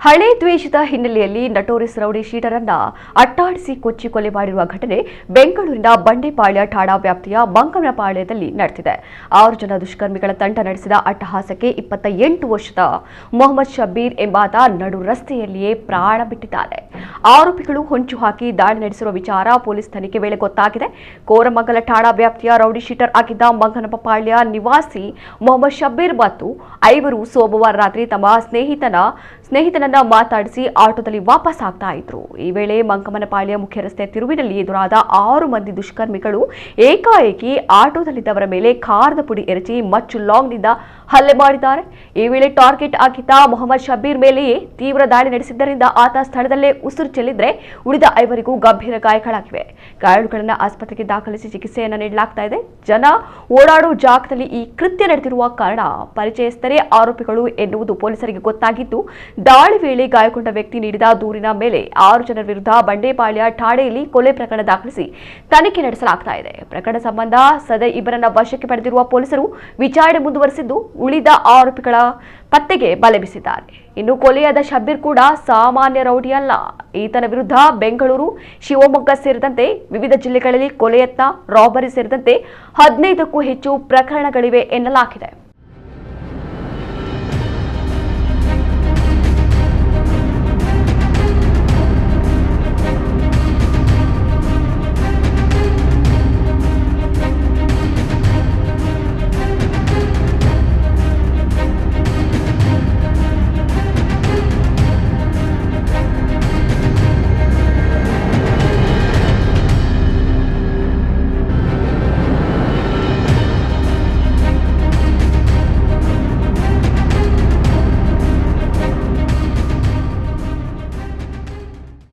ಹಳೆ ದ್ವೇಷದ ಹಿನ್ನೆಲೆಯಲ್ಲಿ ನಟೋರಿಸ್ ರೌಡಿ ಶೀಟರನ್ನ ಅಟ್ಟಾಡಿಸಿ ಕೊಚ್ಚಿ ಕೊಲೆ ಮಾಡಿರುವ ಘಟನೆ ಬೆಂಗಳೂರಿನ ಬಂಡೆಪಾಳ್ಯ ಠಾಣಾ ವ್ಯಾಪ್ತಿಯ ಮಂಗನಪಾಳ್ಯದಲ್ಲಿ ನಡೆದಿದೆ. 6 ಜನ ದುಷ್ಕರ್ಮಿಗಳ ತಂಡ ನಡೆಸಿದ ಅಟ್ಟಹಾಸಕ್ಕೆ 28 ವರ್ಷದ ಮೊಹಮ್ಮದ್ ಶಬ್ಬೀರ್ ಎಂಬಾತ ನಡು ರಸ್ತೆಯಲ್ಲಿಯೇ ಪ್ರಾಣ ಬಿಟ್ಟಿದ್ದಾನೆ. ಆರೋಪಿಗಳು ಹೊಂಚು ಹಾಕಿ ದಾಳಿ ನಡೆಸಿರುವ ವಿಚಾರ ಪೊಲೀಸ್ ತನಿಖೆ ವೇಳೆ ಗೊತ್ತಾಗಿದೆ. ಕೋರಮಂಗಲ ಠಾಣಾ ವ್ಯಾಪ್ತಿಯ ರೌಡಿ ಶೀಟರ್ ಆಗಿದ್ದ ಮಂಗನಪಾಳ್ಯ ನಿವಾಸಿ ಮೊಹಮ್ಮದ್ ಶಬ್ಬೀರ್ ಮತ್ತು 5 ಸೋಮವಾರ ರಾತ್ರಿ ತಮ್ಮ ಸ್ನೇಹಿತನನ್ನ ಮಾತಾಡಿಸಿ ಆಟೋದಲ್ಲಿ ವಾಪಸ್ ಆಗ್ತಾ ಇದ್ರು. ಈ ವೇಳೆ ಮಂಕಮ್ಮನಪಾಳ್ಯ ಮುಖ್ಯ ರಸ್ತೆ ತಿರುವಿನಲ್ಲಿ ಎದುರಾದ 6 ಮಂದಿ ದುಷ್ಕರ್ಮಿಗಳು ಏಕಾಏಕಿ ಆಟೋದಲ್ಲಿದ್ದವರ ಮೇಲೆ ಖಾರದ ಪುಡಿ ಎರಚಿ ಮಚ್ಚು ಲಾಂಗ್ನಿಂದ ಹಲ್ಲೆ ಮಾಡಿದ್ದಾರೆ. ಈ ವೇಳೆ ಟಾರ್ಗೆಟ್ ಆಗಿದ್ದ ಮೊಹಮ್ಮದ್ ಶಬ್ಬೀರ್ ಮೇಲೆಯೇ ತೀವ್ರ ದಾಳಿ ನಡೆಸಿದ್ದರಿಂದ ಆತ ಸ್ಥಳದಲ್ಲೇ ಉಸಿರು ಚೆಲ್ಲಿದ್ರೆ ಉಳಿದ 5 ಗಂಭೀರ ಗಾಯಗಳಾಗಿವೆ. ಗಾಯಾಳುಗಳನ್ನು ಆಸ್ಪತ್ರೆಗೆ ದಾಖಲಿಸಿ ಚಿಕಿತ್ಸೆಯನ್ನು ನೀಡಲಾಗ್ತಾ ಇದೆ. ಜನ ಓಡಾಡೋ ಜಾಗದಲ್ಲಿ ಈ ಕೃತ್ಯ ನಡೆದಿರುವ ಕಾರಣ ಪರಿಚಯಸ್ಥರೇ ಆರೋಪಿಗಳು ಎನ್ನುವುದು ಪೊಲೀಸರಿಗೆ ಗೊತ್ತಾಗಿದ್ದು, ದಾಳಿ ವೇಳೆ ಗಾಯಗೊಂಡ ವ್ಯಕ್ತಿ ನೀಡಿದ ದೂರಿನ ಮೇಲೆ 6 ಜನರ ವಿರುದ್ಧ ಬಂಡೆಪಾಳ್ಯ ಠಾಣೆಯಲ್ಲಿ ಕೊಲೆ ಪ್ರಕರಣ ದಾಖಲಿಸಿ ತನಿಖೆ ನಡೆಸಲಾಗ್ತಾ ಇದೆ. ಪ್ರಕರಣ ಸಂಬಂಧ ಸದಾ ಇಬ್ಬರನ್ನ ವಶಕ್ಕೆ ಪಡೆದಿರುವ ಪೊಲೀಸರು ವಿಚಾರಣೆ ಮುಂದುವರೆಸಿದ್ದು, ಉಳಿದ ಆರೋಪಿಗಳ ಪತ್ತೆಗೆ ಬಲೆ ಬೀಸಿದ್ದಾರೆ. ಇನ್ನು ಕೊಲೆಯಾದ ಶಬ್ಬೀರ್ ಕೂಡ ಸಾಮಾನ್ಯ ರೌಡಿ ಅಲ್ಲ. ಈತನ ವಿರುದ್ಧ ಬೆಂಗಳೂರು, ಶಿವಮೊಗ್ಗ ಸೇರಿದಂತೆ ವಿವಿಧ ಜಿಲ್ಲೆಗಳಲ್ಲಿ ಕೊಲೆ ಯತ್ನ, ರಾಬರಿ ಸೇರಿದಂತೆ 15ಕ್ಕೂ ಹೆಚ್ಚು ಪ್ರಕರಣಗಳಿವೆ ಎನ್ನಲಾಗಿದೆ.